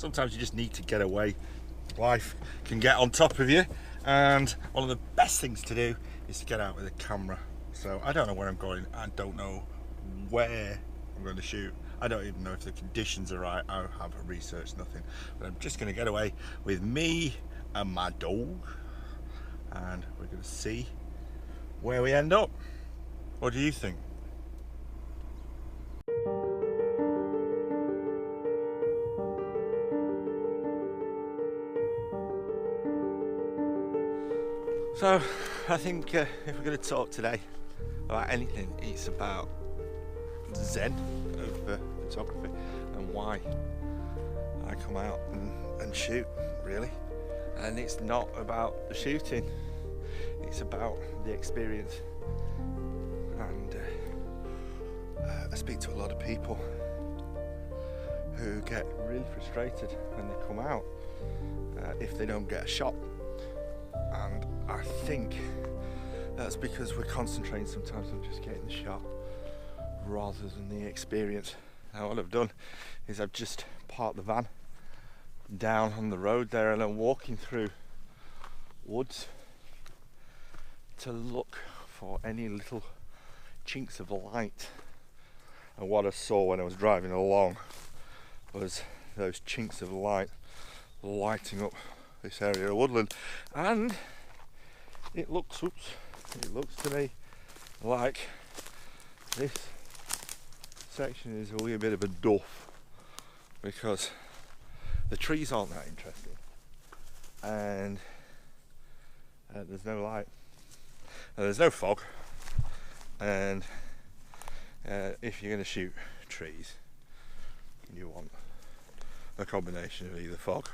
sometimes you just need to get away. Life can get on top of you, and one of the best things to do is to get out with a camera. So I don't know where I'm going, I don't know where I'm going to shoot, I don't even know if the conditions are right, I haven't researched nothing, but I'm just going to get away with me and my dog, and we're going to see where we end up. What do you think? So I think if we're going to talk today about anything, it's about Zen of photography and why I come out and shoot, really. And it's not about the shooting, it's about the experience. And I speak to a lot of people who get really frustrated when they come out if they don't get a shot. And I think that's because we're concentrating sometimes on just getting the shot rather than the experience. Now what I've done is I've just parked the van down on the road there, and I'm walking through woods to look for any little chinks of light. And what I saw when I was driving along was those chinks of light lighting up this area of woodland, and it looks to me like this section is a wee bit of a duff, because the trees aren't that interesting, and there's no light, and there's no fog, and if you're going to shoot trees, you want a combination of either fog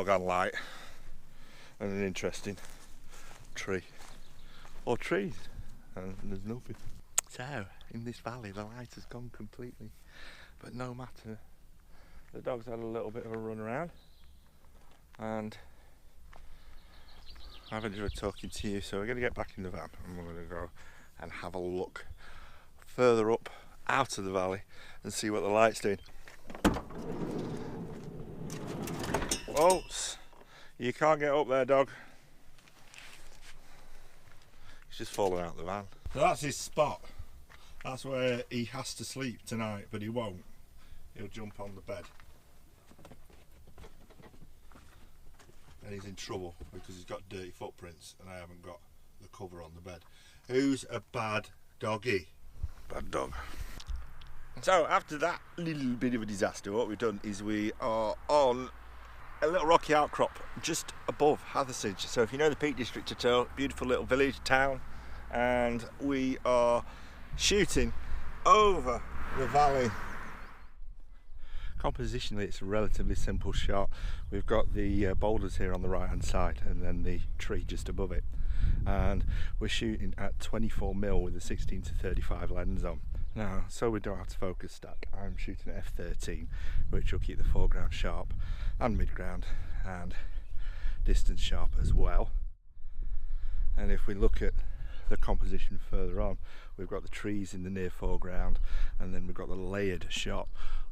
and light, and an interesting tree or trees, and there's nothing. So in this valley the light has gone completely, but no matter, the dog's had a little bit of a run around, and I've enjoyed talking to you, so we're going to get back in the van and we're going to go and have a look further up out of the valley and see what the light's doing. Whoa, you can't get up there, dog. He's just fallen out of the van. So that's his spot. That's where he has to sleep tonight, but he won't. He'll jump on the bed. And he's in trouble because he's got dirty footprints and I haven't got the cover on the bed. Who's a bad doggy? Bad dog. So after that little bit of a disaster, what we've done is we are on a little rocky outcrop just above Hathersage. So if you know the Peak District at all, beautiful little village town, and we are shooting over the valley. Compositionally it's a relatively simple shot. We've got the boulders here on the right hand side and then the tree just above it, and we're shooting at 24mm with a 16-35 lens on. Now, so we don't have to focus stack, I'm shooting at f13, which will keep the foreground sharp and midground and distance sharp as well. And if we look at the composition further on, we've got the trees in the near foreground, and then we've got the layered shot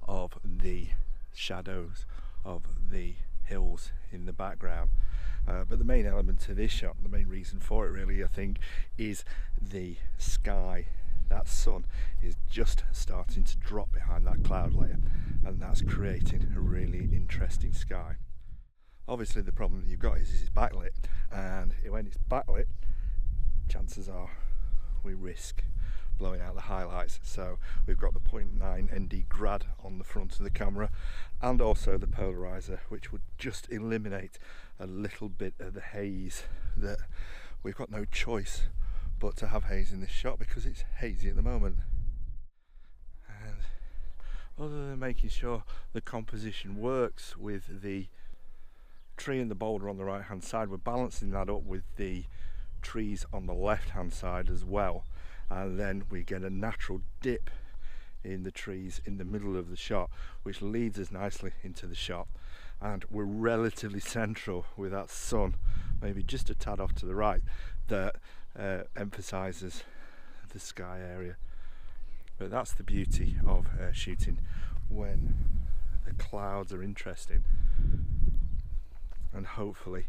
of the shadows of the hills in the background. But the main element to this shot, the main reason for it really, I think, is the sky. That sun is just starting to drop behind that cloud layer, and that's creating a really interesting sky. Obviously the problem that you've got is it's backlit, and when it's backlit, chances are we risk blowing out the highlights. So we've got the 0.9 ND grad on the front of the camera, and also the polarizer, which would just eliminate a little bit of the haze that we've got no choice but to have haze in this shot because it's hazy at the moment. And other than making sure the composition works with the tree and the boulder on the right hand side, we're balancing that up with the trees on the left hand side as well, and then we get a natural dip in the trees in the middle of the shot, which leads us nicely into the shot. And we're relatively central with that sun, maybe just a tad off to the right, that emphasizes the sky area. But that's the beauty of shooting when the clouds are interesting, and hopefully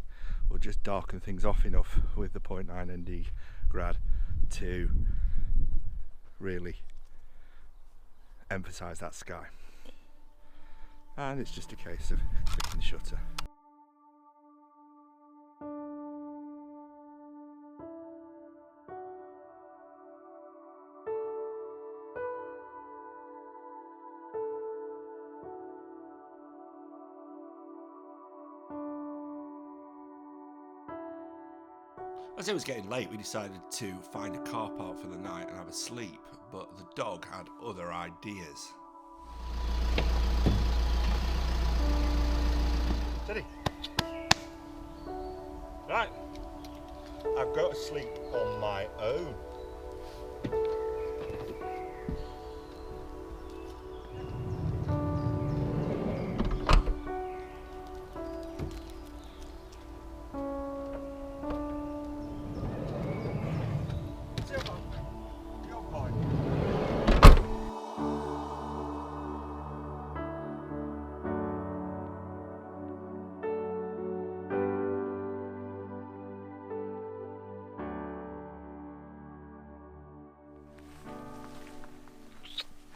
we'll just darken things off enough with the 0.9 ND grad to really emphasize that sky. And it's just a case of clicking the shutter. As it was getting late, we decided to find a car park for the night and have a sleep, but the dog had other ideas. Steady. Right, I've got to sleep on my own.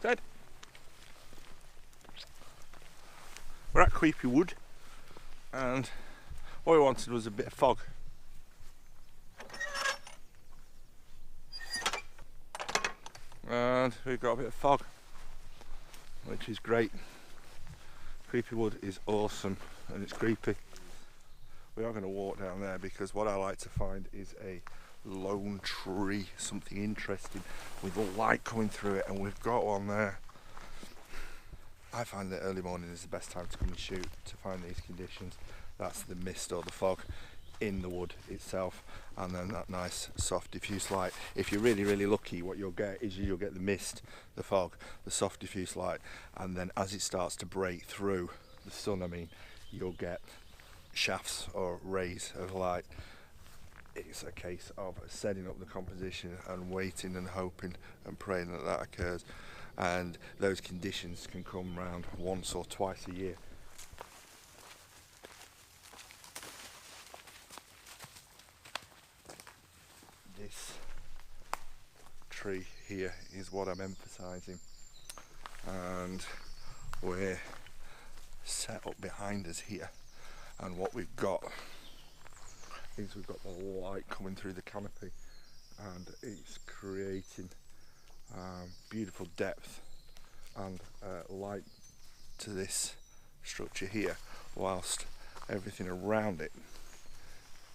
Dead. We're at Creepy Wood, and what we wanted was a bit of fog. And we've got a bit of fog, which is great. Creepy Wood is awesome, and it's creepy. We are going to walk down there because what I like to find is a lone tree, something interesting with light coming through it, and we've got one there. I find that early morning is the best time to come and shoot, to find these conditions. That's the mist or the fog in the wood itself, and then that nice soft diffuse light. If you're really lucky, what you'll get is you'll get the mist, the fog, the soft diffuse light, and then as it starts to break through the sun, I mean, you'll get shafts or rays of light. It's a case of setting up the composition and waiting and hoping and praying that that occurs, and those conditions can come round once or twice a year. This tree here is what I'm emphasising, and we're set up behind us here, and what we've got is we've got the light coming through the canopy, and it's creating beautiful depth and light to this structure here, whilst everything around it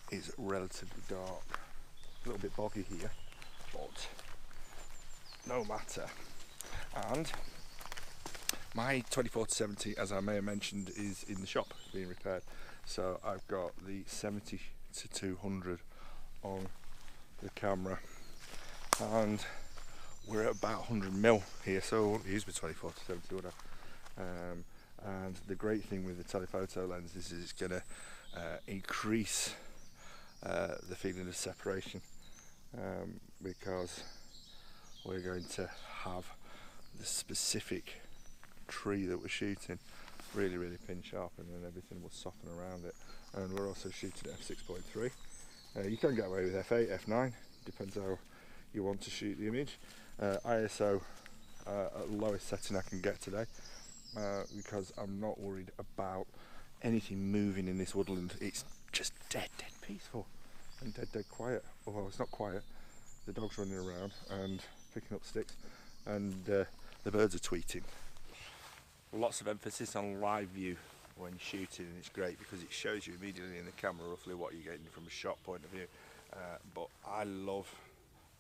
is relatively dark. A little bit boggy here, but no matter. And my 24-70, as I may have mentioned, is in the shop being repaired, so I've got the 70-200 on the camera, and we're at about 100mm here, so I won't use my 24-70, would I? And the great thing with the telephoto lens is it's going to increase the feeling of separation, because we're going to have the specific tree that we're shooting really pin sharp, and then everything will soften around it. And we're also shooting at f6.3. You can get away with f8, f9, depends how you want to shoot the image. ISO at the lowest setting I can get today, because I'm not worried about anything moving in this woodland. It's just dead peaceful and dead quiet. Well, it's not quiet. The dog's running around and picking up sticks, and the birds are tweeting. Lots of emphasis on live view when shooting, and it's great because it shows you immediately in the camera roughly what you're getting from a shot point of view. But I love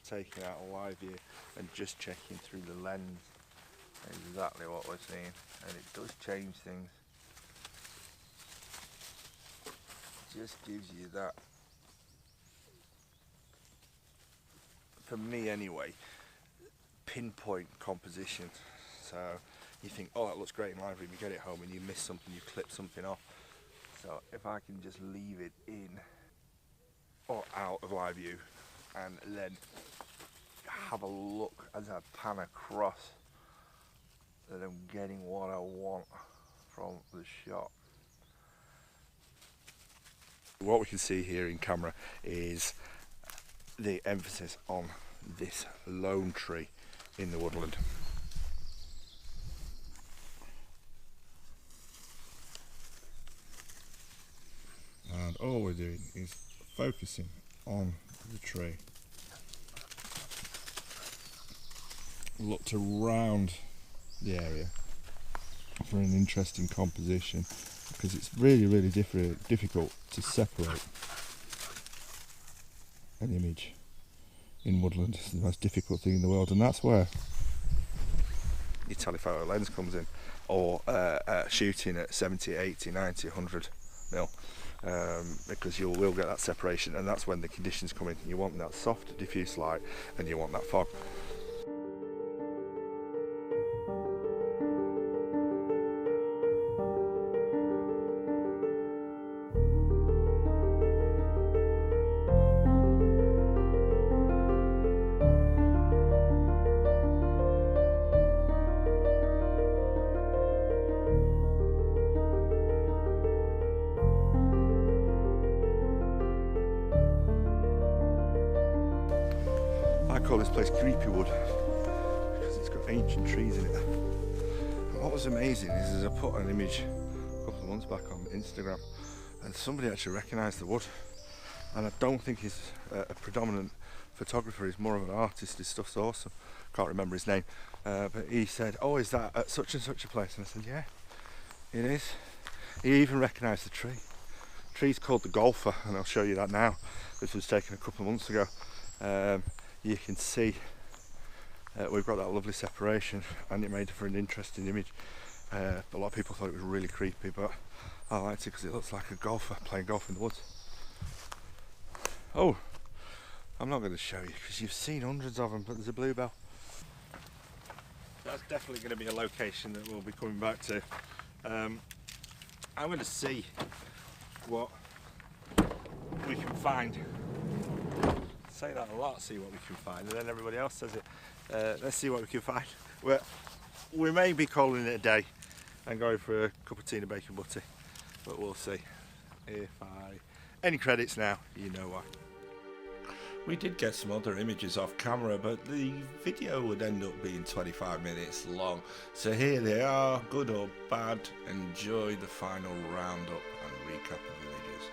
taking out a live view and just checking through the lens exactly what we're seeing, and it does change things. It just gives you that, for me anyway, pinpoint composition. So you think, oh, that looks great in live view, you get it home and you miss something, you clip something off. So if I can just leave it in or out of live view and then have a look as I pan across, that I'm getting what I want from the shot. What we can see here in camera is the emphasis on this lone tree in the woodland. And all we're doing is focusing on the tree. Looked around the area for an interesting composition, because it's really difficult to separate an image in woodland. It's the most difficult thing in the world, and that's where your telephoto lens comes in, or shooting at 70, 80, 90, 100 mil, because you will get that separation, and that's when the conditions come in. You want that soft diffuse light and you want that fog. I call this place Creepy Wood because it's got ancient trees in it. And what was amazing is I put an image a couple of months back on Instagram, and somebody actually recognised the wood. And I don't think he's a predominant photographer, he's more of an artist. His stuff's awesome. Can't remember his name, but he said, "Oh, is that at such and such a place?" And I said, "Yeah, it is." He even recognised the tree. The tree's called the Golfer, and I'll show you that now. This was taken a couple of months ago. You can see we've got that lovely separation, and it made for an interesting image. A lot of people thought it was really creepy, but I liked it because it looks like a golfer playing golf in the woods. Oh, I'm not going to show you because you've seen hundreds of them, but there's a bluebell. That's definitely going to be a location that we'll be coming back to. I'm going to see what we can find. Say that a lot, see what we can find, and then everybody else says it. Let's see what we can find. We may be calling it a day and going for a cup of tea and a bacon butty, but we'll see. Any credits now, you know why. We did get some other images off camera, but the video would end up being 25 minutes long. So here they are, good or bad. Enjoy the final roundup and recap of images.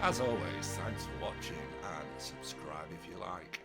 As always, thanks for watching and subscribe if you like.